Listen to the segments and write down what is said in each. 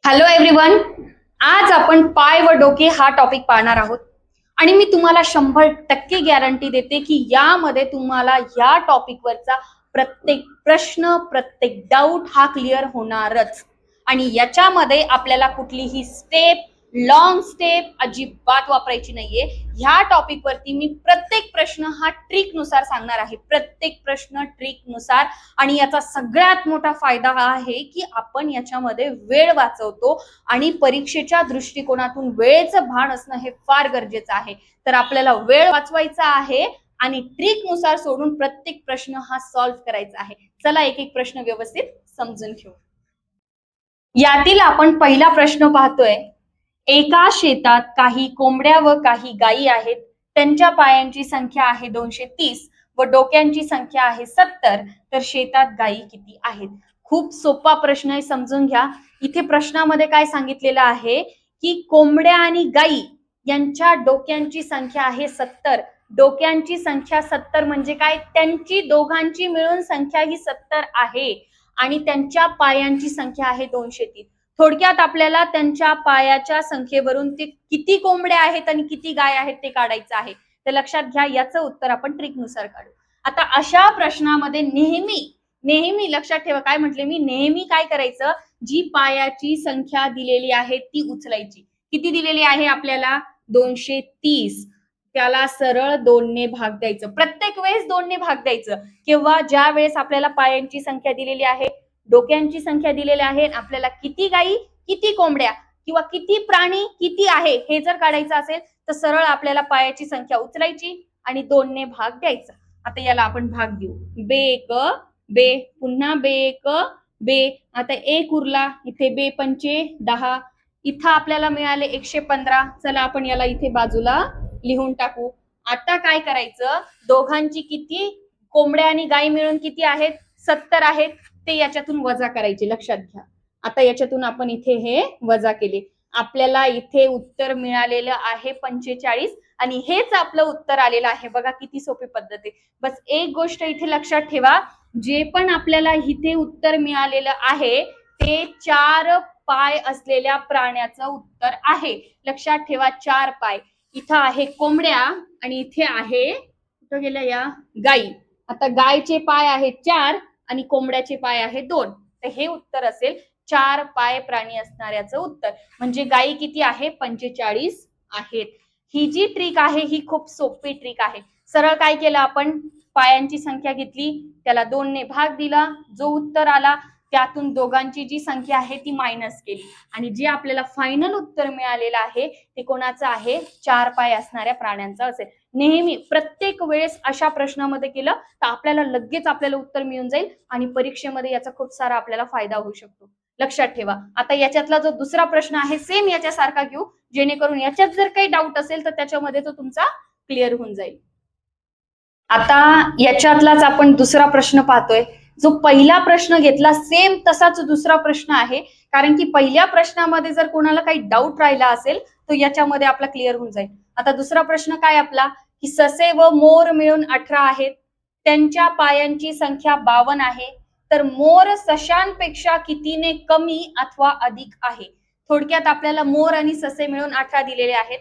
Hello everyone. आज आपण पाय व डोके हा टॉपिक पाहणार आहोत आणि मी तुम्हाला 100% गॅरंटी देते की यामध्ये तुम्हाला या टॉपिकवरचा प्रत्येक प्रश्न प्रत्येक डाऊट हा क्लिअर होणारच. आणि याच्यामध्ये आपल्याला कुठलीही स्टेप लॉंग स्टेप अजिबात वापरायची नाहीये. ह्या टॉपिक वरती मी प्रत्येक प्रश्न हा ट्रिक नुसार सांगणार आहे, प्रत्येक प्रश्न ट्रिक नुसार. आणि याचा सगळ्यात मोठा फायदा हा आहे की आपण याच्यामध्ये वेळ वाचवतो आणि परीक्षेच्या दृष्टिकोनातून वेळेचं भान असणं हे फार गरजेचं आहे. तर आपल्याला वेळ वाचवायचा आहे आणि ट्रिक नुसार सोडून प्रत्येक प्रश्न हा सॉल्व्ह करायचा आहे. चला एक एक प्रश्न व्यवस्थित समजून घेऊ. यातील आपण पहिला प्रश्न पाहतोय. एका शेतात काही कोंबड्या व काही गायी आहेत. त्यांच्या पायांची संख्या आहे 230 व डोक्यांची संख्या आहे 70. तर शेतात गायी किती आहेत? खूप सोपा प्रश्न आहे, समजून घ्या. इथे प्रश्नामध्ये काय सांगितलेलं आहे की कोंबड्या आणि गायी यांच्या डोक्यांची संख्या आहे 70. डोक्यांची संख्या 70 म्हणजे काय? त्यांची दोघांची मिळून संख्या ही 70 आहे आणि त्यांच्या पायांची संख्या आहे 230. थोडक्यात आपल्याला त्यांच्या पायाच्या संख्येवरून ते किती कोंबड्या आहेत आणि किती गाय आहेत ते काढायचं आहे. तर लक्षात घ्या, याचं उत्तर आपण ट्रिकनुसार काढू. आता अशा प्रश्नामध्ये नेहमी नेहमी लक्षात ठेवा, काय म्हटले मी, नेहमी काय करायचं, जी पायाची संख्या दिलेली आहे ती उचलायची. किती दिलेली आहे आपल्याला? 230. त्याला सरळ 2 ने भाग द्यायचं. प्रत्येक वेळेस 2 ने भाग द्यायचं. किंवा ज्या वेळेस आपल्याला पायांची संख्या दिलेली आहे, डोक्यांची संख्या दिलेली आहे, आपल्याला किती गायी किती कोंबड्या किंवा किती प्राणी किती आहे हे जर काढायचं असेल तर सरळ आपल्याला पायाची संख्या उचलायची आणि 2 ने भाग द्यायचा. आता याला आपण भाग देऊ. बे एक बे, पुन्हा बे एक बे. आता एक उरला, इथे बे पंचे 10, इथं आपल्याला मिळाले 115. चला आपण याला इथे बाजूला लिहून टाकू. आता काय करायचं, दोघांची किती कोंबड्या आणि गायी मिळून किती आहेत? 70 आहेत. ते याच्यातून वजा करायचे. लक्षात घ्या, आता याच्यातून आपण इथे हे वजा केले. आपल्याला इथे उत्तर मिळालेलं आहे 45 आणि हेच आपलं उत्तर आलेलं आहे. बघा किती सोपी पद्धत आहे. बस एक गोष्ट इथे लक्षात ठेवा, जे पण आपल्याला इथे उत्तर मिळालेलं आहे ते 4 पाय असलेल्या प्राण्याचं उत्तर आहे. लक्षात ठेवा, 4 पाय. इथं आहे कोंबड्या आणि इथे आहे, कुठं गेल्या या, गायी. आता गायचे पाय आहेत 4 आणि कोंबड्याचे पाय आहे 2. तर हे उत्तर असेल 4 पाय प्राणी असणाऱ्याचं उत्तर. म्हणजे गायी किती आहे? 45 आहेत. ही जी ट्रिक आहे ही खूप सोपी ट्रिक आहे. सरळ काय केलं आपण, पायांची संख्या घेतली, त्याला 2 ने भाग दिला, जो उत्तर आला त्यातून दोघांची जी संख्या आहे ती मायनस केली आणि जे आपल्याला फायनल उत्तर मिळालेलं आहे ते कोणाचं आहे? 4 पाय असणाऱ्या प्राण्यांचं असेल. नेहमी प्रत्येक वेळेस अशा प्रश्नामध्ये केलं तर आपल्याला लगेच आपल्याला उत्तर मिळून जाईल आणि परीक्षेमध्ये याचा खूप सारा आपल्याला फायदा होऊ शकतो. लक्षात ठेवा. आता याच्यातला जो दुसरा प्रश्न आहे सेम याच्यासारखा घेऊ, जेणेकरून याच्यात जर काही डाऊट असेल तर त्याच्यामध्ये तो तुमचा क्लिअर होऊन जाईल. आता याच्यातलाच आपण दुसरा प्रश्न पाहतोय. जो पहिला प्रश्न घेतला सेम तसाच दुसरा प्रश्न आहे, कारण की पहिल्या प्रश्नामध्ये जर कोणाला काही डाऊट राहिला असेल तर याच्यामध्ये आपला क्लिअर होऊन जाईल. आता दुसरा प्रश्न काय आपला, की ससे व मोर मिळून 18 आहेत. त्यांच्या पायांची संख्या 52 आहे. तर मोर सशांपेक्षा कितीने कमी अथवा अधिक आहे? थोडक्यात आपल्याला मोर आणि ससे मिळून 18 दिलेले आहेत,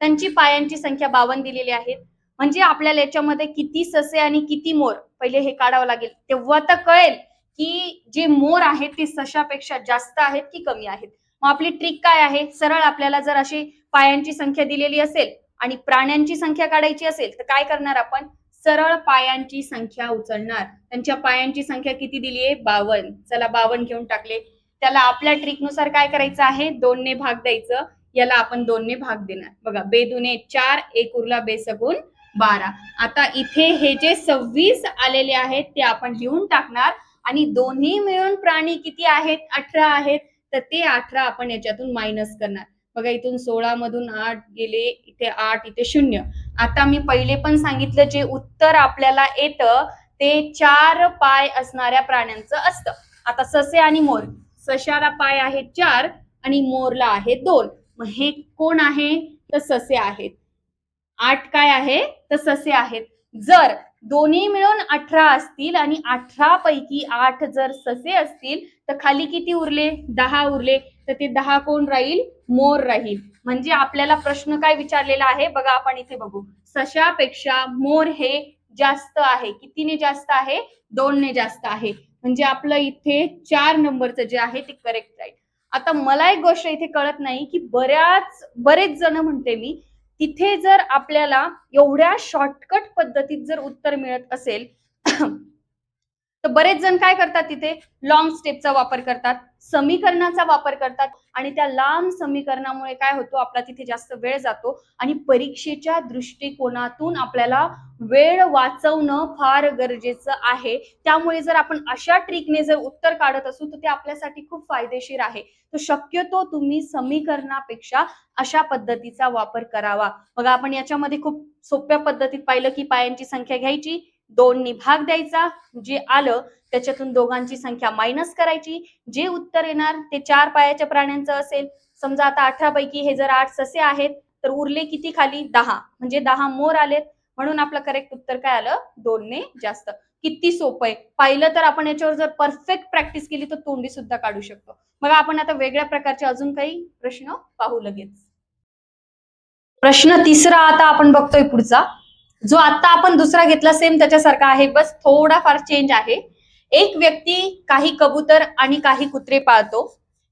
त्यांची पायांची संख्या 52 दिलेली आहे. म्हणजे आपल्याला याच्यामध्ये किती ससे आणि किती मोर पहिले हे काढावं लागेल, तेव्हा तर कळेल की जे मोर आहेत ते सशापेक्षा जास्त आहेत की कमी आहेत. मग आपली ट्रिक काय आहे, सरळ आपल्याला जर अशी पायांची संख्या दिलेली असेल आणि प्राण्यांची संख्या काढायची असेल तर काय करणार आपण, सरळ पायांची संख्या उचलणार. त्यांच्या पायांची संख्या किती दिली आहे? 52. चला 52 घेऊन टाकले. त्याला आपल्या ट्रिकनुसार काय करायचं आहे? 2 ने भाग द्यायचं. याला आपण 2 ने भाग देणार. बघा, बे दुने 4, एक उरला बे सगुण 12. आता इथे हे जे 26 आलेले आहेत ते आपण लिहून टाकणार आणि दोन्ही मिळून प्राणी किती आहेत? 18 आहेत. तर ते 18 आपण याच्यातून मायनस करणार. बघा, इथून 16 मधून 8 गेले, इथे 8, इथे 0. आता मी पहिले पण सांगितलं, जे उत्तर आपल्याला येतं ते 4 पाय असणाऱ्या प्राण्यांचं असतं. आता ससे आणि मोर, सशाला पाय आहेत 4 आणि मोरला आहे 2. मग हे कोण आहे? तर ससे आहेत. 8 काय आहे? तर ससे आहेत. जर दोन्ही मिळून 18 असतील आणि 18 पैकी 8 जर ससे असतील तर खाली किती उरले? 10 उरले. तर ते 10 कोण राहील? मोर राहील. म्हणजे आपल्याला प्रश्न काय विचारलेला आहे बघा, आपण इथे बघू. सशापेक्षा मोर हे जास्त आहे. कितीने जास्त आहे? 2 ने जास्त आहे. म्हणजे आपलं इथे 4 नंबरचं जे आहे ते करेक्ट राहील. आता मला एक गोष्ट इथे कळत नाही की बरेच जण म्हणते मी, तिथे जर आपल्याला एवढ्या शॉर्टकट पद्धतीत जर उत्तर मिळत असेल तर बरेच जण काय करतात, तिथे लॉंग स्टेपचा वापर करतात, समीकरणाचा वापर करतात आणि त्या लांब समीकरणामुळे काय होतो, आपला तिथे जास्त वेळ जातो आणि परीक्षेच्या दृष्टिकोनातून आपल्याला वेळ वाचवणं फार गरजेचं आहे. त्यामुळे जर आपण अशा ट्रिकने जर उत्तर काढत असू तर ते आपल्यासाठी खूप फायदेशीर आहे. तर शक्यतो तुम्ही समीकरणापेक्षा अशा पद्धतीचा वापर करावा. बघा, आपण याच्यामध्ये खूप सोप्या पद्धतीत पाहिलं की पायांची संख्या घ्यायची, 2 ने भाग द्यायचा, जे आलं त्याच्यातून दोघांची संख्या मायनस करायची, जे उत्तर येणार ते 4 पायाच्या प्राण्यांचं असेल. समजा आता 18 पैकी हे जर 8 ससे आहेत तर उरले किती खाली? 10, म्हणजे 10 मोर आलेत. म्हणून आपलं करेक्ट उत्तर काय आलं? 2 ने जास्त. किती सोपं आहे. पाहिलं तर आपण याच्यावर जर परफेक्ट प्रॅक्टिस केली तर तोंडी सुद्धा काढू शकतो. मग आपण आता वेगळ्या प्रकारचे अजून काही प्रश्न पाहू लगेच. प्रश्न तिसरा आता आपण बघतोय पुढचा, जो आता आपण दुसरा घेतला सेम त्याच्यासारखा आहे, बस थोडाफार चेंज आहे. एक व्यक्ती काही कबूतर आणि काही कुत्रे पाळतो.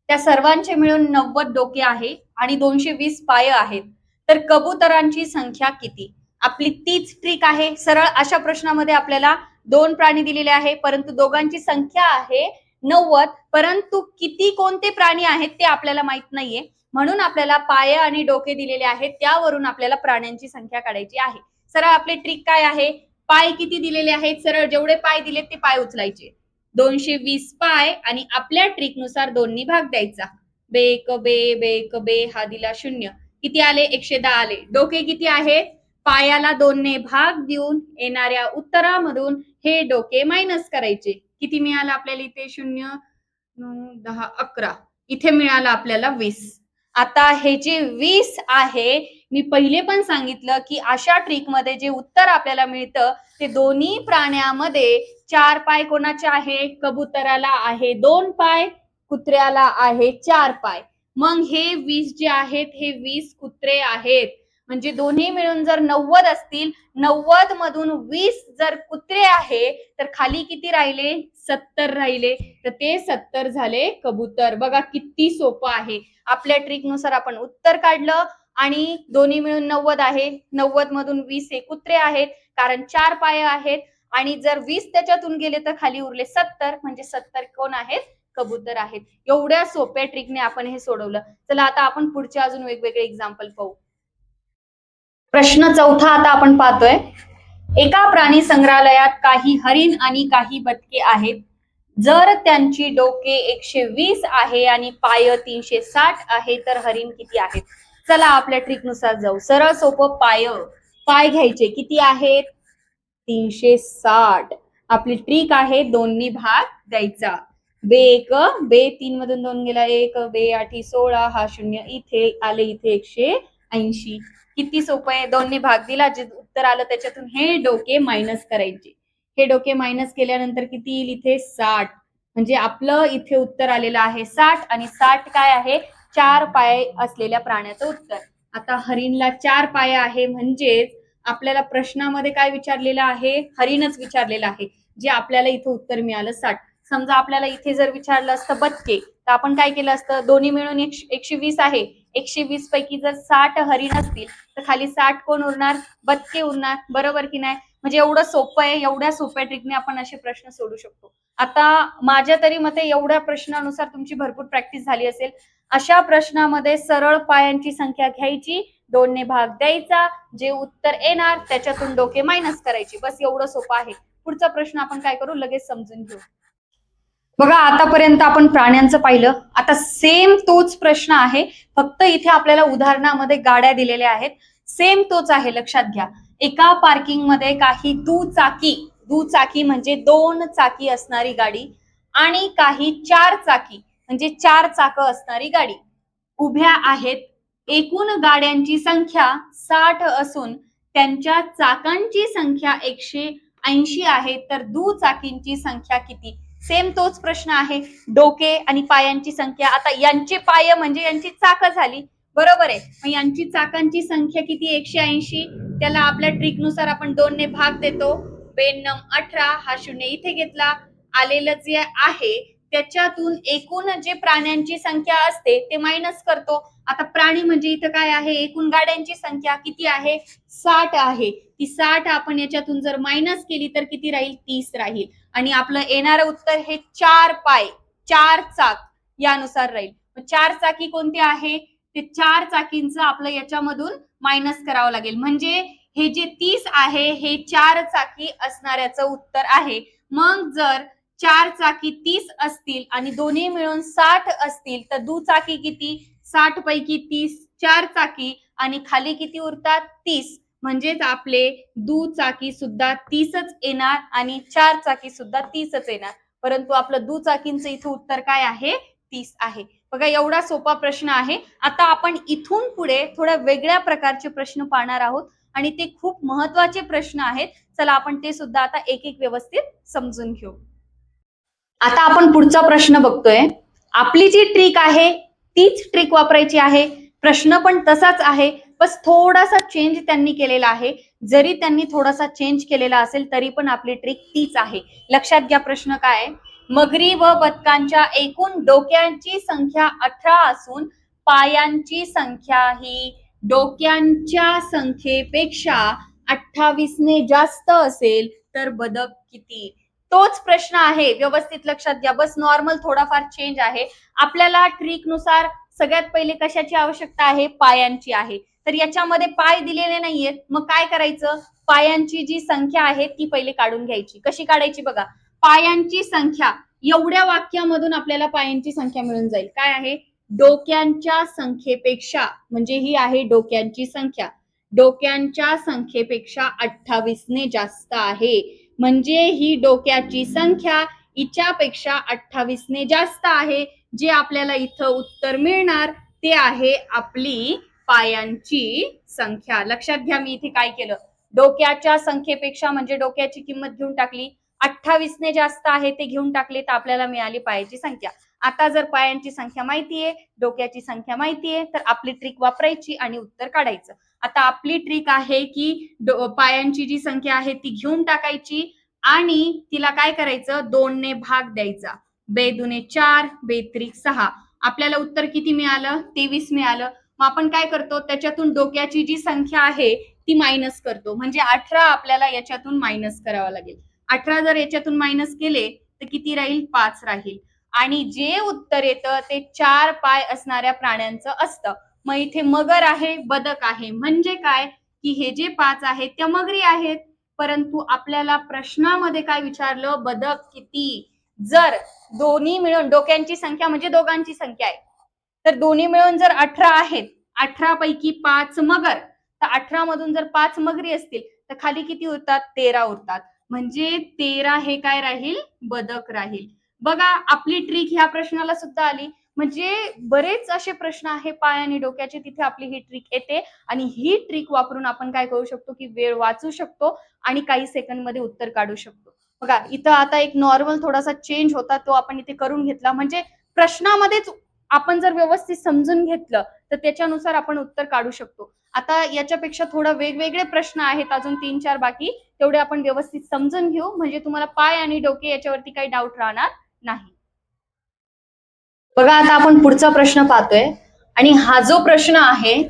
त्या सर्वांचे मिळून 90 डोके आहे आणि 220 पाय आहेत. तर कबुतरांची संख्या किती? आपली तीच ट्रिक आहे. सरळ अशा प्रश्नामध्ये आपल्याला 2 प्राणी दिलेले आहे, परंतु दोघांची संख्या आहे 90, परंतु किती कोणते प्राणी आहेत ते आपल्याला माहित नाहीये. म्हणून आपल्याला पाय आणि डोके दिलेले आहेत, त्यावरून आपल्याला प्राण्यांची संख्या काढायची आहे. सरळ आपली ट्रिक काय आहे? पाय किती दिलेले आहेत? सरळ जेवढे पाय दिलेत ते पाय उचलायचे. 220 पाय आणि आपल्या ट्रिक नुसार 2 ने भाग द्यायचा. बेक बे बेक बे हा दिला 0. किती आले? 110 आले. डोके किती आहेत? पायाला 2 ने भाग देऊन येणाऱ्या उत्तरामधून हे डोके मायनस करायचे. किती मिळालं आपल्याला इथे? 0, 9, 10, 11. इथे मिळालं आपल्याला 20. आता हे जे 20 आहे, मी पहिले पण सांगितलं की अशा ट्रिक मध्ये जे उत्तर आपल्याला मिळतं ते दोन्ही प्राण्यामध्ये 4 पाय कोणाचे आहे? कबुतराला आहे 2 पाय, कुत्र्याला आहे 4 पाय. मग हे 20 जे आहेत हे 20 कुत्रे आहेत. म्हणजे दोन्ही मिळून जर 90 असतील, 90 मधून 20 जर कुत्रे आहे तर खाली किती राहिले? 70 राहिले. तर ते 70 झाले कबूतर. बघा किती सोपं आहे. आपल्या ट्रिक नुसार आपण उत्तर काढलं आणि दोन्ही मिळून 90 आहे. 90 मधून 20 हे कुत्रे आहेत, कारण 4 पाय आहेत आणि जर 20 त्याच्यातून गेले तर खाली उरले 70, म्हणजे 70 कोण आहेत? कबूतर आहेत. एवढ्या सोप्या ट्रिकने आपण हे सोडवलं. चला आता आपण पुढचे अजून वेगवेगळे एक्झाम्पल पाहू. प्रश्न चौथा आता आपण पाहतोय. एका प्राणी संग्रहालयात काही हरिण आणि काही बदके आहेत. जर त्यांची डोके 120 आहे आणि पाय 360 आहे तर हरिण किती आहेत? चला आपल्या ट्रिक नुसार जाऊ. सरळ सोपं पाय घ्यायचे. किती आहेत? 360. आपली ट्रिक आहे 2 ने भाग द्यायचा. बे 1 बे 3 मधून 2 गेला 1, बे 8 16 हा 0, इथे आले इथे 180. किती सोपं आहे. 2 ने भाग दिला, जे उत्तर आलं त्याच्यातून हे डोके मायनस करायचे. हे डोके मायनस केल्यानंतर किती येईल? इथे 60. म्हणजे आपलं इथे उत्तर आलेलं आहे 60 आणि 60 काय आहे? 4 पाय असलेल्या प्राण्याचं उत्तर. आता हरिणला 4 पाय आहे, म्हणजेच आपल्याला प्रश्नामध्ये काय विचारलेलं आहे? हरिणच विचारलेलं आहे, जे आपल्याला इथे उत्तर मिळालं 60. समजा आपल्याला इथे जर विचारलं असतं बदके, तर आपण काय केलं असतं? दोन्ही मिळून 120 आहे. 120 पैकी जर 60 हरिण असतील तर खाली 60 कोण उरणार? बदके उरणार. बरोबर की नाही? म्हणजे एवढं सोपं आहे. एवढ्या सोप्या ट्रिकने आपण असे प्रश्न सोडू शकतो. आता माझ्या तरी मते एवढ्या प्रश्नानुसार तुमची भरपूर प्रॅक्टिस झाली असेल. अशा प्रश्नामध्ये सरळ पायांची संख्या घ्यायची, 2 ने भाग द्यायचा, जे उत्तर येणार त्याच्यातून डोके मायनस करायची. बस एवढं सोपं आहे. पुढचा प्रश्न आपण काय करू? लगेच समजून घेऊ. बघा, आतापर्यंत आपण प्राण्यांचं पाहिलं. आता सेम तोच प्रश्न आहे, फक्त इथे आपल्याला उदाहरणामध्ये गाड्या दिलेल्या आहेत. सेम तोच आहे, लक्षात घ्या. एका पार्किंग मध्ये काही दुचाकी म्हणजे 2 चाकी असणारी गाडी आणि काही 4 चाकी म्हणजे 4 चाकं असणारी गाडी उभ्या आहेत. एकूण गाड्यांची संख्या 60 असून त्यांच्या चाकांची संख्या 80 आहे, तर दुचाकींची संख्या किती? सेम तोच प्रश्न आहे. डोके आणि पायांची संख्या. आता यांचे पाय म्हणजे यांची चाकं झाली, बरोबर आहे. मग यांची चाकांची संख्या किती? 180. त्याला आपल्या ट्रिकनुसार आपण 2 ने भाग देतो. 2×18 हा 0 इथे घेतला. आलेलं जे आहे त्याच्यातून एकूण जे प्राण्यांची संख्या असते ते मायनस करतो. आता प्राणी म्हणजे इथं काय आहे? एकूण गाड्यांची संख्या किती आहे? 60 आहे. ती 60 आपण याच्यातून जर मायनस केली तर किती राहील? 30 राहील. आणि आपलं येणारं उत्तर हे 4 पाय 4 चाक यानुसार राहील. 4 चाकी कोणते आहे? ते 4 चाकींचं आपलं याच्यामधून मायनस करावं लागेल. म्हणजे हे जे 30 आहे हे 4 चाकी असणाऱ्याचं उत्तर आहे. मग जर 4 चाकी 30 असतील आणि दोन्ही मिळून 60 असतील तर दुचाकी किती? 60 पैकी 30 4 चाकी आणि खाली किती उरतात? 30. म्हणजेच आपले दुचाकी सुद्धा 30च येणार आणि 4 चाकी सुद्धा 30च येणार. परंतु आपलं दुचाकींचं इथं उत्तर काय आहे? 30 आहे. बघा एवढा सोपा प्रश्न आहे. आता आपण इथून पुढे थोड्या वेगळ्या प्रकारचे प्रश्न पाहणार आहोत आणि ते खूप महत्वाचे प्रश्न आहेत. चला आपण ते सुद्धा आता एक एक व्यवस्थित समजून घेऊ. आता आपण पुढचा प्रश्न बघतोय. आपली जी ट्रिक आहे तीच ट्रिक वापरायची आहे. प्रश्न पण तसाच आहे, बस थोडासा चेंज त्यांनी केलेला आहे. जरी त्यांनी थोडासा चेंज केलेला असेल तरी पण आपली ट्रिक तीच आहे. लक्षात घ्या प्रश्न काय? मगरी व बदकांच्या एकूण डोक्यांची संख्या 18 असून पायांची संख्या ही डोक्यांच्या संख्येपेक्षा 28 ने जास्त असेल तर बदक किती? तोच प्रश्न आहे. व्यवस्थित लक्षात घ्या. बस नॉर्मल थोडाफार चेंज आहे. आपल्याला ट्रिक नुसार सगळ्यात पहिले कशाची आवश्यकता आहे? पायांची आहे. तर याच्यामध्ये पाय दिलेले नाहीयेत. मग काय करायचं? पायांची जी संख्या आहे ती पहिले काढून घ्यायची. कशी काढायची बघा. पायांची संख्या एवढ्या वाक्यामधून आपल्याला पायांची संख्या मिळून जाईल. काय आहे? डोक्यांच्या संख्येपेक्षा, म्हणजे ही आहे डोक्यांची संख्या. डोक्यांच्या संख्येपेक्षा 28 ने जास्त आहे. म्हणजे ही डोक्याची संख्या हिच्यापेक्षा 28 ने जास्त आहे. जे आपल्याला इथं उत्तर मिळणार ते आहे आपली पायांची संख्या. लक्षात घ्या, मी इथे काय केलं? डोक्याच्या संख्येपेक्षा म्हणजे डोक्याची किंमत घेऊन टाकली. 28 ने जास्त आहे ते घेऊन टाकले तर आपल्याला मिळाली पायाची संख्या. आता जर पायांची संख्या माहितीये, डोक्याची संख्या माहितीये, तर आपली ट्रिक वापरायची आणि उत्तर काढायचं. आता आपली ट्रिक आहे की पायांची जी संख्या आहे ती घेऊन टाकायची आणि तिला काय करायचं? 2 ने भाग द्यायचा. 2 दुने 4, 2 त्रिक 6. आपल्याला उत्तर किती मिळालं? 23 मिळालं. मग आपण काय करतो? त्याच्यातून डोक्याची जी संख्या आहे ती मायनस करतो. म्हणजे 18 आपल्याला याच्यातून मायनस करावं लागेल. 18 जर याच्यातून मायनस केले तर किती राहील? 5 राहील. आणि जे उत्तर येतं ते 4 पाय असणाऱ्या प्राण्यांचं असतं. मग इथे मगर आहे, बदक आहे. म्हणजे काय की हे जे 5 आहेत त्या मगरी आहेत. परंतु आपल्याला प्रश्नामध्ये काय विचारलं? बदक किती? जर दोन्ही मिळून डोक्यांची संख्या म्हणजे दोघांची संख्या आहे, तर दोन्ही मिळून जर 18 आहेत, 18 पैकी 5 मगर, तर 18 मधून जर 5 मगरी असतील तर खाली किती उरतात? 13 उरतात. म्हणजे 13 हे काय राहील? बदक राहील. बघा आपली ट्रिक ह्या प्रश्नाला सुद्धा आली. म्हणजे बरेच असे प्रश्न आहे पाय आणि डोक्याचे, तिथे आपली ही ट्रिक येते आणि ही ट्रिक वापरून आपण काय करू शकतो की वेळ वाचू शकतो आणि काही सेकंड मध्ये उत्तर काढू शकतो. बघा इथं आता एक नॉर्मल थोडासा चेंज होता तो आपण इथे करून घेतला. म्हणजे प्रश्नामध्येच आपण जर व्यवस्थित समजून घेतलं तर त्याच्यानुसार आपण उत्तर काढू शकतो. आता याच्यापेक्षा थोडं वेगवेगळे प्रश्न आहेत अजून 3-4 बाकी, तेवढे आपण व्यवस्थित समजून घेऊ म्हणजे तुम्हाला पाय आणि डोके याच्यावरती काही डाऊट राहणार नाही. बघा आता आपण पुढचा प्रश्न पाहतोय आणि हा जो प्रश्न आहे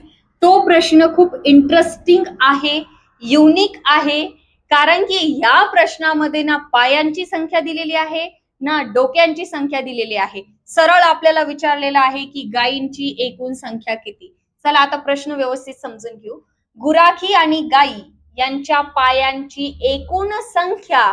तो प्रश्न खूप इंटरेस्टिंग आहे, युनिक आहे. कारण की या प्रश्नामध्ये ना पायांची संख्या दिलेली आहे ना डोक्यांची संख्या दिलेली आहे. सरळ आपल्याला विचारलेलं आहे की गायींची एकूण संख्या किती. चला आता प्रश्न व्यवस्थित समजून घेऊ. गुराखी आणि गायी यांच्या पायांची एकूण संख्या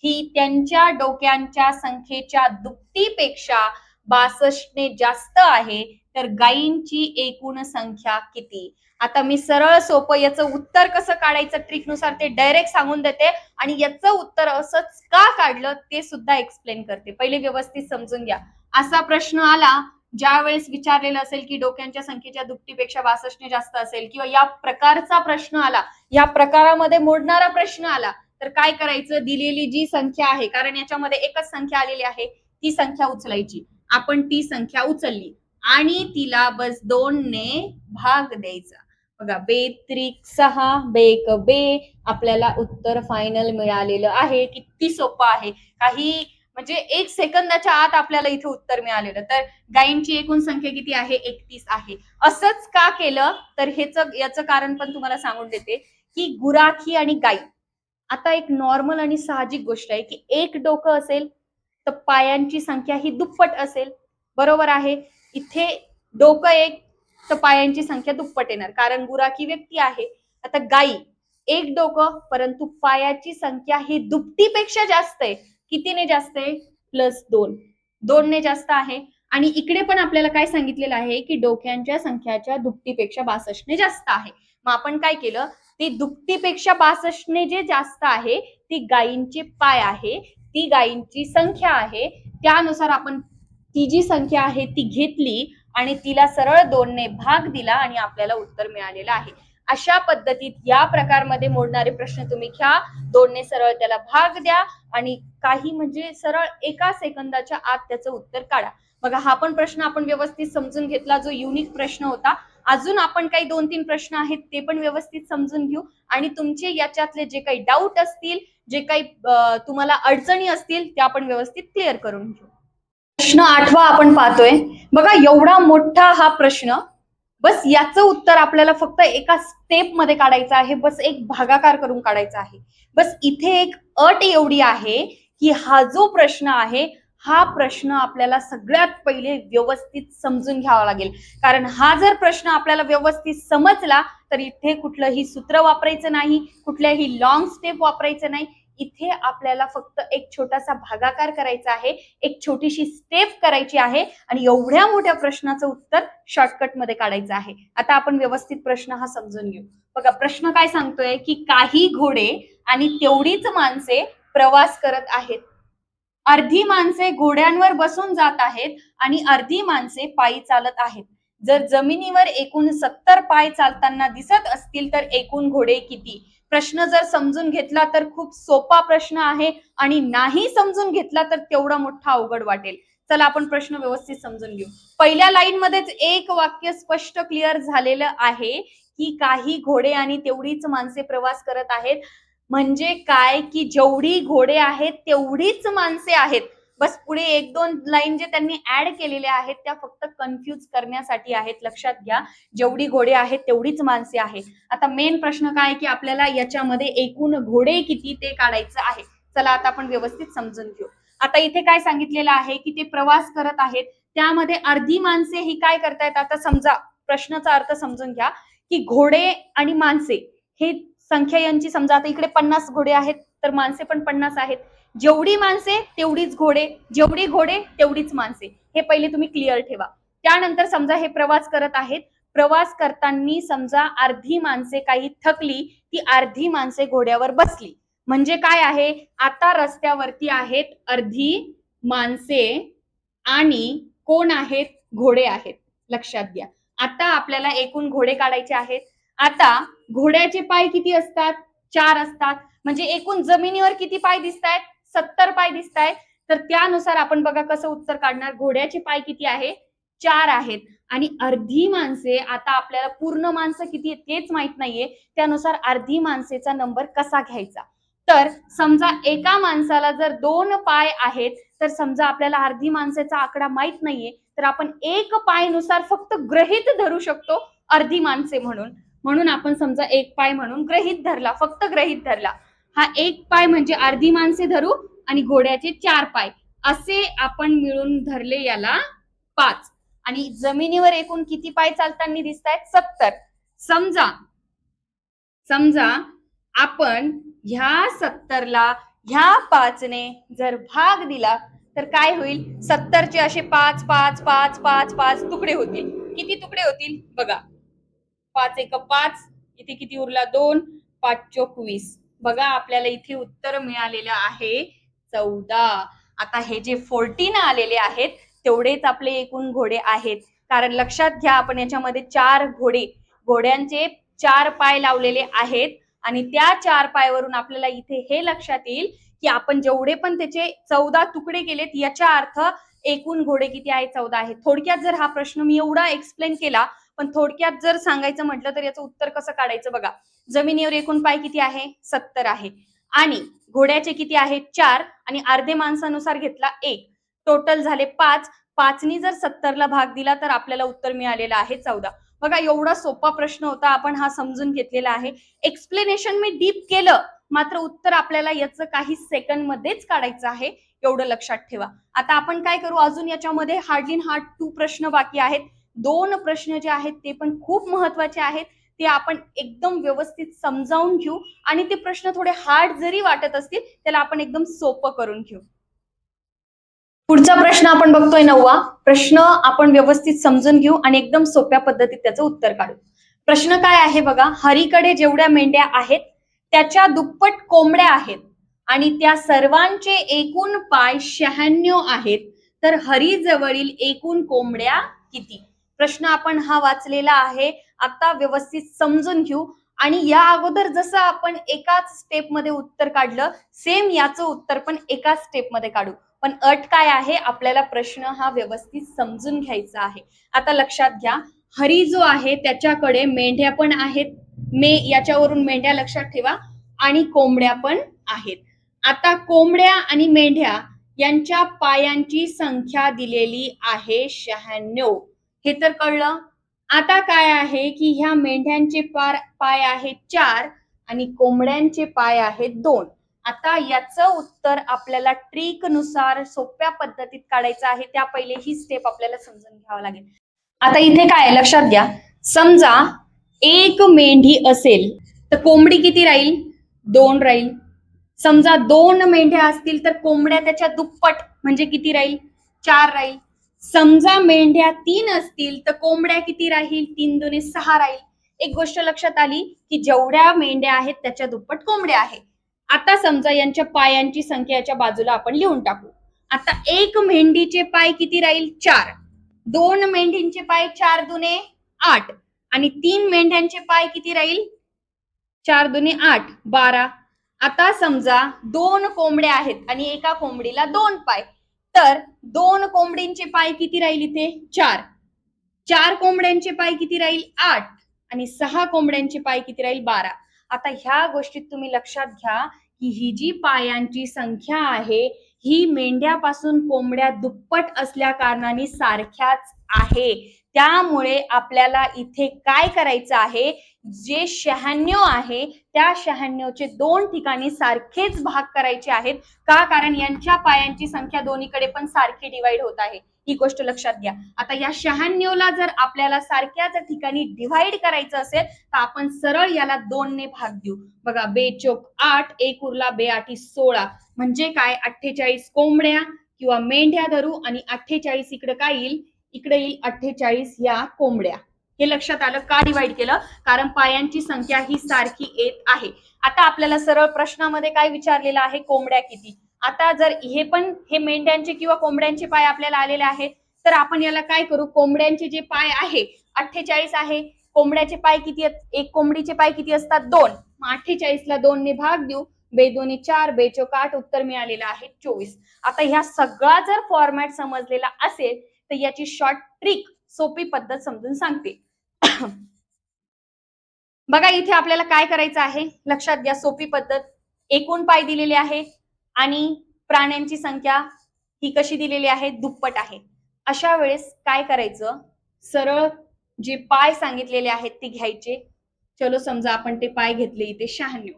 ही त्यांच्या डोक्यांच्या संख्येच्या दुप्पटीपेक्षा 62 ने जास्त आहे, तर गायींची एकूण संख्या किती? आता मी सरळ सोपं याचं उत्तर कसं काढायचं ट्रिकनुसार ते डायरेक्ट सांगून देते आणि याचं उत्तर असंच का काढलं ते सुद्धा एक्सप्लेन करते. पहिले व्यवस्थित समजून घ्या. असा प्रश्न आला ज्या वेळेस विचारलेलं असेल की डोक्यांच्या संख्येच्या दुप्पटीपेक्षा 62 ने जास्त असेल किंवा या प्रकारचा प्रश्न आला, या प्रकारामध्ये मोडणारा प्रश्न आला, तर काय करायचं, दिलेली जी संख्या आहे, कारण याच्यामध्ये एकच संख्या आलेली आहे, ती संख्या उचलायची. आपण ती संख्या उचलली आणि तिला बस 2 ने भाग द्यायचा. बघा, 2 × 6 बेक बे, आपल्याला उत्तर फायनल मिळालेलं आहे. किती सोपं आहे, काही म्हणजे 1 सेकंदाच्या आत आपल्याला इथे उत्तर मिळालेलं. तर गायींची एकूण संख्या किती आहे, 31 आहे. असंच का केलं, तर याचं कारण पण तुम्हाला सांगून देते की गुराखी आणि गाई, आता एक नॉर्मल आणि साहजिक गोष्ट आहे की एक डोकं असेल तर पायांची संख्या ही दुप्पट असेल, बरोबर आहे. इथे डोकं एक तर पायांची संख्या दुप्पट येणार, कारण गुराखी व्यक्ती आहे. आता गाई एक डोकं, परंतु पायाची संख्या ही दुपटीपेक्षा जास्त आहे. कितीने जास्त आहे, +2, 2 ने जास्त आहे. आणि इकडे पण आपल्याला काय सांगितलेलं आहे की डोक्यांच्या संख्याच्या दुपटीपेक्षा 62 ने जास्त आहे. मग आपण काय केलं, ती दुपटीपेक्षा 62 ने जे जास्त आहे ती गायींचे पाय आहे, ती गायींची संख्या आहे. त्यानुसार आपण ती जी संख्या आहे ती घेतली आणि तिला सरळ 2 ने भाग दिला आणि आपल्याला उत्तर मिळालेलं आहे. अशा पद्धतीत या प्रकारमध्ये मोडणारे प्रश्न तुम्ही घ्या, 2 ने सरळ त्याला भाग द्या आणि काही म्हणजे सरळ 1 सेकंदाच्या आत त्याचं उत्तर काढा. बघा, हा पण प्रश्न आपण व्यवस्थित समजून घेतला, जो युनिक प्रश्न होता. अजून आपण काही 2-3 प्रश्न आहेत ते पण व्यवस्थित समजून घेऊ आणि तुमचे याच्यातले जे काही डाऊट असतील, जे काही तुम्हाला अडचणी असतील त्या आपण व्यवस्थित क्लिअर करून घेऊ. प्रश्न 8वा आपण पाहतोय. बघा, एवढा मोठा हा प्रश्न, बस याचं उत्तर आपल्याला फक्त एका स्टेप मध्ये काढायचं आहे, बस एक भागाकार करून काढायचा आहे. बस इथे एक अट एवढी आहे की हा जो प्रश्न आहे, हा प्रश्न आपल्याला सगळ्यात पहिले व्यवस्थित समजून घ्यावा लागेल. कारण हा जर प्रश्न आपल्याला व्यवस्थित समजला तर इथे कुठलंही सूत्र वापरायचं नाही, कुठल्याही लॉंग स्टेप वापरायचं नाही. इथे आपल्याला फक्त एक छोटासा भागाकार करायचा आहे, एक छोटीशी स्टेप करायची आहे आणि एवढ्या मोठ्या प्रश्नाचं उत्तर शॉर्टकट मध्ये काढायचं आहे. आता आपण व्यवस्थित प्रश्न हा समजून घेऊ. बघा, प्रश्न काय सांगतोय की काही घोडे आणि तेवढीच माणसे प्रवास करत आहेत. अर्धी माणसे घोड्यांवर बसून जात आहेत आणि अर्धी माणसे पायी चालत आहेत. जर जमिनीवर एकूण 70 पाय चालताना दिसत असतील तर एकूण घोडे किती? प्रश्न जर समजून घेतला तर खूप सोपा प्रश्न आहे आणि नाही समजून घेतला तर तेवढा मोठा अवघड वाटेल. चला आपण प्रश्न व्यवस्थित समजून घेऊ. पहिल्या लाईन मध्येच एक वाक्य स्पष्ट क्लिअर झालेलं आहे की काही घोडे आणि तेवढीच माणसे प्रवास करत आहेत. म्हणजे काय की जेवढी घोडे आहेत तेवढीच माणसे आहेत. बस पुढे 1-2 लाईन जे त्यांनी ऍड केलेल्या आहेत त्या फक्त कन्फ्यूज करण्यासाठी आहेत. लक्षात घ्या, जेवढी घोडे आहेत तेवढीच माणसे आहेत. आता मेन प्रश्न काय की आपल्याला याच्यामध्ये एकूण घोडे किती ते काढायचं आहे. चला आता आपण व्यवस्थित समजून घेऊ. आता इथे काय सांगितलेलं आहे की ते प्रवास करत आहेत, त्यामध्ये अर्धी माणसे ही काय करतायत. आता समजा प्रश्नाचा अर्थ समजून घ्या की घोडे आणि माणसे हे संख्या यांची, समजा आता इकडे 50 घोडे आहेत तर माणसे पण 50 आहेत. जेवढी माणसे तेवढीच घोडे, जेवढी घोडे तेवढीच माणसे, हे पहिले तुम्ही क्लिअर ठेवा. त्यानंतर समजा हे प्रवास करत आहेत, प्रवास करताना समजा अर्धी माणसे काही थकली, ती अर्धी माणसे घोड्यावर बसली. म्हणजे काय आहे, आता रस्त्यावरती आहेत अर्धी माणसे आणि कोण आहेत, घोडे आहेत. लक्षात घ्या, आता आपल्याला एकूण घोडे काढायचे आहेत. आता घोड्याचे पाय किती असतात, 4 असतात. म्हणजे एकूण जमिनीवर किती पाय दिसतायत, 70 पाय दिसतायत. तर त्यानुसार आपण बघा कसं उत्तर काढणार. घोड्याचे पाय किती आहे, 4 आहेत आणि अर्धी माणसे, आता आपल्याला पूर्ण माणसं किती तेच माहित नाहीये, त्यानुसार अर्धी माणसेचा नंबर कसा घ्यायचा. तर समजा एका माणसाला जर 2 पाय आहेत, तर समजा आपल्याला अर्धी माणसेचा आकडा माहित नाहीये, तर आपण 1 पायनुसार फक्त गृहीत धरू शकतो अर्धी माणसे म्हणून. म्हणून आपण समजा 1 पाय म्हणून गृहीत धरला, फक्त गृहीत धरला. हा 1 पाय म्हणजे अर्धी माणसे धरू आणि घोड्याचे 4 पाय असे आपण मिळून धरले याला 5. आणि जमिनीवर एकूण किती पाय चालताना दिसतायत, 70. समजा आपण ह्या 70ला ह्या 5ने जर भाग दिला तर काय होईल, 70चे असे 5 5 5 5 5 तुकडे होतील. किती तुकडे होतील बघा, 5 × 5, इथे किती उरला 2, 5 × 24. बघा, आपल्याला इथे उत्तर मिळालेलं आहे 14. आता हे जे 14 आलेले आहेत तेवढेच आपले एकूण घोडे आहेत. कारण लक्षात घ्या, आपण याच्यामध्ये 4 घोड्यांचे 4 पाय लावलेले आहेत आणि त्या 4 पायवरून आपल्याला इथे हे लक्षात येईल की आपण जेवढे पण त्याचे 14 तुकडे केलेत याचा अर्थ एकूण घोडे किती आहेत 14 आहेत. थोडक्यात जर हा प्रश्न मी एवढा एक्सप्लेन केला, पण थोडक्यात जर सांगायचं म्हटलं तर याचं उत्तर कसं काढायचं बघा. जमिनीवर एकूण पाय किती आहे 70 आहे आणि घोड्याचे किती आहेत 4 आणि अर्धे माणसानुसार घेतला 1, टोटल झाले 5. 5नी जर 70ला भाग दिला तर आपल्याला उत्तर मिळालेलं आहे 14. बघा एवढा सोपा प्रश्न होता, आपण हा समजून घेतलेला आहे. एक्सप्लेनेशन मी डीप केलं, मात्र उत्तर आपल्याला याचं काही सेकंड मध्येच काढायचं आहे, एवढं लक्षात ठेवा. आता आपण काय करू, अजून याच्यामध्ये हार्डली हार्ड 2 प्रश्न बाकी आहेत. 2 प्रश्न जे आहेत ते पण खूप महत्वाचे आहेत, ते आपण एकदम व्यवस्थित समजावून घेऊ आणि ते प्रश्न थोडे हार्ड जरी वाटत असतील त्याला आपण एकदम सोपं करून घेऊ. पुढचा प्रश्न आपण बघतोय 9वा प्रश्न. आपण व्यवस्थित समजून घेऊ आणि एकदम सोप्या पद्धतीत त्याचं उत्तर काढू. प्रश्न काय आहे बघा, हरीकडे जेवढ्या मेंढ्या आहेत त्याच्या दुप्पट कोंबड्या आहेत आणि त्या सर्वांचे एकूण पाय 96 आहेत, तर हरी जवळील एकूण कोंबड्या किती? प्रश्न आपण हा वाचलेला आहे, आता व्यवस्थित समजून घेऊ. आणि या अगोदर जसं आपण एकाच स्टेप मध्ये उत्तर काढलं, सेम याचं उत्तर पण एकाच स्टेप मध्ये काढू. पण अट काय आहे, आपल्याला प्रश्न हा व्यवस्थित समजून घ्यायचा आहे. आता लक्षात घ्या, हरी जो आहे त्याच्याकडे मेंढ्या पण आहेत, याच्यावरून मेंढ्या लक्षात ठेवा, आणि कोंबड्या पण आहेत. आता कोंबड्या आणि मेंढ्या यांच्या पायांची संख्या दिलेली आहे 96, हे तर कळलं. आता काय आहे की ह्या मेंढ्यांचे पाय आहेत 4 आणि कोंबड्यांचे पाय आहेत 2. आता याचं उत्तर आपल्याला ट्रिक नुसार सोप्या पद्धतीत काढायचं आहे. त्या पहिले ही स्टेप आपल्याला समजून घ्यावं लागेल. आता इथे काय लक्षात घ्या, समजा एक मेंढी असेल तर कोंबडी किती राहील 2 राहील. समजा 2 मेंढ्या असतील तर कोंबड्या त्याच्या दुप्पट म्हणजे किती राहील 4 राहील. समजा मेंढ्या 3 असतील तर कोंबड्या किती राहील 3 दुने 6 राहील. एक गोष्ट लक्षात आली की जेवढ्या मेंढ्या आहेत त्याच्या दुप्पट कोंबड्या आहेत. आता समजा यांच्या पायांची संख्या याच्या बाजूला आपण लिहून टाकू. आता एक मेंढीचे पाय किती राहील 4, 2 मेंढींचे पाय 4 दुने 8 आणि 3 मेंढ्यांचे पाय किती राहील 4 दुने 8 12. आता समजा 2 कोंबड्या आहेत आणि एका कोंबडीला 2 पाय, तर 2 कोंबडींचे पाय किती राहील इथे 4, 4 कोंबड्यांचे पाय किती राहील 8 आणि 6 कोंबड्यांचे पाय किती राहील 12. आता ह्या गोष्टीत तुम्ही लक्षात घ्या की ही जी पायांची संख्या आहे ही मेंढ्यापासून कोंबड्या दुप्पट असल्या कारणाने सारख्याच आहे. त्यामुळे आपल्याला इथे काय करायचं आहे, जे 96 आहे त्या 96चे 2 ठिकाणी सारखेच भाग करायचे आहेत. का? कारण यांच्या पायांची संख्या दोन्हीकडे पण सारखी डिवाइड होत आहे, ही गोष्ट लक्षात घ्या. आता या 96ला जर आपल्याला सारख्याच ठिकाणी डिवाइड करायचं असेल तर आपण सरळ याला 2 ने भाग देऊ. बघा, बेचोक 8, 1 उरला, 2 8 16 म्हणजे काय 48 कोंबड्या किंवा मेंढ्या धरू आणि 48 इकडे काय येईल, इकडे येईल 48 या कोंबड्या. हे लक्षात आलं का डिवाइड केलं, कारण पायांची संख्या ही सारखी येत आहे. आता आपल्याला सरळ प्रश्नामध्ये काय विचारलेलं आहे, कोंबड्या किती. आता जर हे मेंढ्यांचे किंवा कोंबड्यांचे पाय आपल्याला आलेले आहेत तर आपण याला काय करू, कोंबड्यांचे जे पाय आहे 48 आहे, कोंबड्याचे पाय किती, एक कोंबडीचे पाय किती असतात 2, मग 48ला 2 ने भाग देऊ, 2 2 4 बेचोक 8, उत्तर मिळालेलं आहे 24. आता ह्या सगळा जर फॉर्मॅट समजलेला असेल तर याची शॉर्ट ट्रिक सोपी पद्धत समजून सांगते. बघा इथे आपल्याला काय करायचं आहे, लक्षात घ्या, सोपी पद्धत. एकूण पाय दिलेले आहे आणि प्राण्यांची संख्या ही कशी दिलेली आहे, दुप्पट आहे. अशा वेळेस काय करायचं, सरळ जे पाय सांगितलेले आहेत ते घ्यायचे. चलो समजा आपण ते पाय घेतले इथे 96,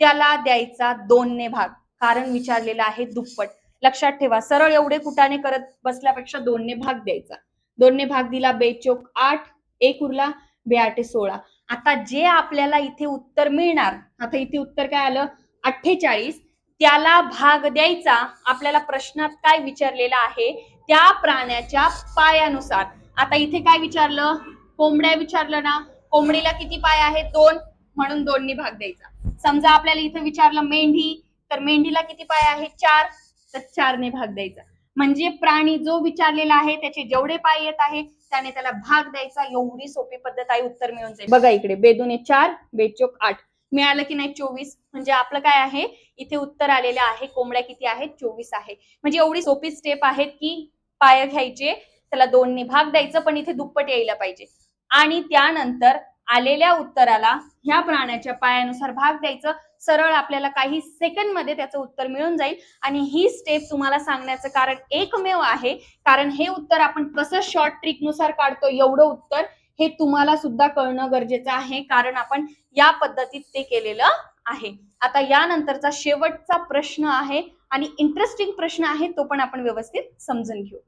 त्याला द्यायचा 2 ने भाग, कारण विचारलेला आहे दुप्पट. लक्षात ठेवा, सरळ एवढे कुटाने करत बसल्यापेक्षा 2 ने भाग द्यायचा. 2 ने भाग दिला, बेचोक 8, 1 उरला, 2 8 16. आता जे आपल्याला इथे उत्तर मिळणार, आता इथे उत्तर काय आलं 48, त्याला भाग द्यायचा. आपल्याला प्रश्नात काय विचारलेला आहे, त्या प्राण्याच्या पायानुसार. आता इथे काय विचारलं, कोंबड्या विचारलं ना, कोंबडीला किती पाय आहेत 2, म्हणून 2 ने भाग द्यायचा. समजा आपल्याला इथे विचारलं मेंढी, तर मेंढीला किती पाय आहेत 4, तर 4 ने भाग द्यायचा. म्हणजे प्राणी जो विचारलेला आहे त्याचे जेवढे पाय येत आहे त्याने त्याला भाग द्यायचा. एवढी सोपी पद्धत आहे, उत्तर मिळून जाईल. बघा इकडे 2 2 4 बेचोक 8, मिळालं की नाही 24. म्हणजे आपलं काय आहे, इथे उत्तर आलेलं आहे कोंबड्या किती आहेत, 24 आहे. म्हणजे एवढी सोपी स्टेप आहे की पाय घ्यायचे, त्याला 2 ने भाग द्यायचं, पण इथे दुप्पट यायला पाहिजे. आणि त्यानंतर आलेल्या उत्तराला ह्या प्राण्याच्या पायानुसार भाग द्यायचं. सरळ आपल्याला काही सेकंड मध्ये त्याचं उत्तर मिळून जाईल. आणि ही स्टेप तुम्हाला सांगण्याचं कारण एकमेव आहे, कारण हे उत्तर आपण कसं शॉर्ट ट्रिक नुसार काढतो एवढं उत्तर हे तुम्हाला सुद्धा कळणं गरजेचं आहे, कारण आपण या पद्धतीत ते केलेलं आहे. आता यानंतरचा शेवटचा प्रश्न आहे आणि इंटरेस्टिंग प्रश्न आहे, तो पण आपण व्यवस्थित समजून घेऊ.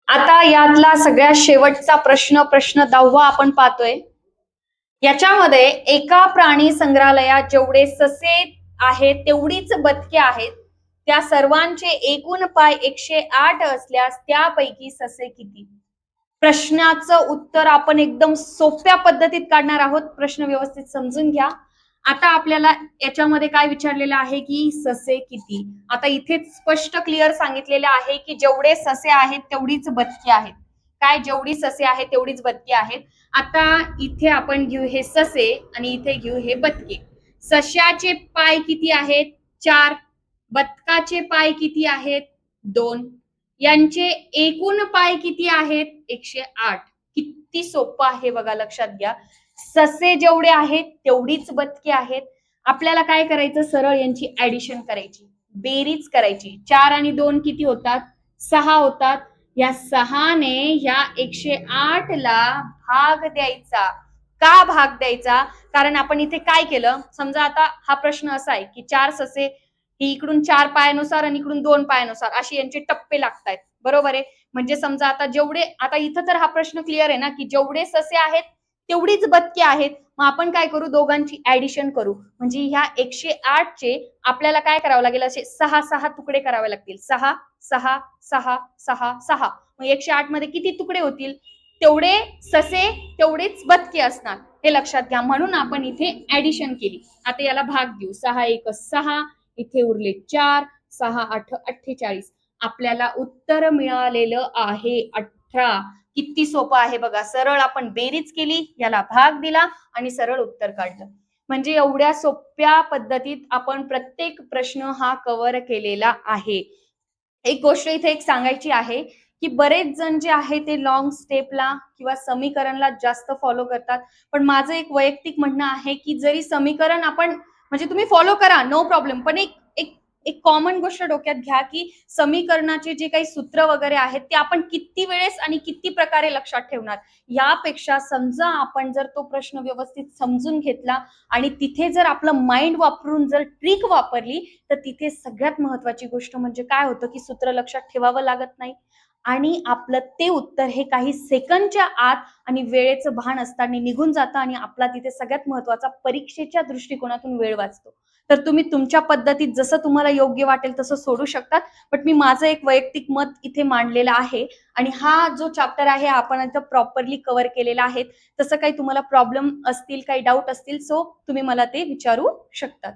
आता यातला सगळ्यात शेवटचा प्रश्न 10वा आपण पाहतोय. याच्यामध्ये एका प्राणी संग्रहालयात जेवढे ससे आहेत तेवढीच बदके आहेत. त्या सर्वांचे एकूण पाय 108 असल्यास त्यापैकी ससे किती? प्रश्नाचं उत्तर आपण एकदम सोप्या पद्धतीत काढणार आहोत. प्रश्न व्यवस्थित समजून घ्या. आता आपल्याला याच्यामध्ये काय विचारलेलं आहे की ससे किती. आता इथे स्पष्ट क्लिअर सांगितलेलं आहे की जेवढे ससे आहेत तेवढीच बदके आहेत. काय, जेवढी ससे आहेत तेवढीच बदके आहेत. आता इथे आपण घेऊ हे ससे आणि इथे घेऊ हे बदके. सश्याचे पाय किती आहेत? 4. बदकाचे पाय किती आहेत? 2. यांचे एकूण पाय किती आहेत? 108. किती सोपं आहे बघा, लक्षात घ्या. ससे जेवढे आहेत तेवढीच बदके आहेत. आपल्याला काय करायचं, सरळ यांची ऍडिशन करायची, बेरीज करायची. 4 आणि 2 किती होतात? 6 होतात. या 6 ने या 108 ला भाग द्यायचा. का भाग द्यायचा? कारण आपण इथे काय केलं, समजा आता हा प्रश्न असा आहे की 4 ससे ही इकडून 4 पायानुसार आणि इकडून 2 पायानुसार अशी यांचे टप्पे लागतायत, बरोबर आहे. म्हणजे समजा आता जेवढे, आता इथं तर हा प्रश्न क्लिअर आहे ना की जेवढे ससे आहेत तेवढीच बदके आहेत. मग आपण काय करू, दोघांची ऍडिशन करू. म्हणजे ह्या 108 चे आपल्याला काय करावं लागेल, असे 6 तुकडे करावे लागतील. 6 6 6 6 6. मग 108 मध्ये किती तुकडे होतील? तेवढे ससे तेवढेच बदके असणार, हे लक्षात घ्या. म्हणून आपण इथे ऍडिशन केली. आता याला भाग देऊ. 6 1 6, इथे उरले 4, 6 8 48. आपल्याला उत्तर मिळालेलं आहे 18. किती सोपं आहे बघा. सरळ आपण बेरीज केली, याला भाग दिला आणि सरळ उत्तर काढलं. म्हणजे एवढ्या सोप्या पद्धतीत आपण प्रत्येक प्रश्न हा कव्हर केलेला आहे. एक गोष्ट इथे एक सांगायची आहे की बरेच जण जे आहे ते लॉंग स्टेपला किंवा समीकरणला जास्त फॉलो करतात. पण माझं एक वैयक्तिक म्हणणं आहे की जरी समीकरण आपण, म्हणजे तुम्ही फॉलो करा, नो प्रॉब्लेम, पण एक एक एक कॉमन गोष्ट डोक्यात घ्या की समीकरणाचे जे काही सूत्र वगैरे आहेत ते आपण किती वेळेस आणि किती प्रकारे लक्षात ठेवणार. यापेक्षा समजा आपण जर तो प्रश्न व्यवस्थित समजून घेतला आणि तिथे जर आपलं माइंड वापरून जर ट्रिक वापरली, तर तिथे सगळ्यात महत्वाची गोष्ट म्हणजे काय होतं की सूत्र लक्षात ठेवावं लागत नाही आणि आपलं ते उत्तर हे काही सेकंडच्या आत आणि वेळेचं भान असताना निघून जातं आणि आपला तिथे सगळ्यात महत्वाचा परीक्षेच्या दृष्टिकोनातून वेळ वाचतो. तर तुम्ही तुमच्या पद्धतीत जसं तुम्हाला योग्य वाटेल तसं सोडू शकतात. बट मी माझं एक वैयक्तिक मत इथे मांडलेलं आहे आणि हा जो चॅप्टर आहे आपण आता प्रॉपरली कव्हर केलेला आहे. तसं काही तुम्हाला प्रॉब्लेम असतील, काही डाऊट असतील, सो तुम्ही मला ते विचारू शकतात.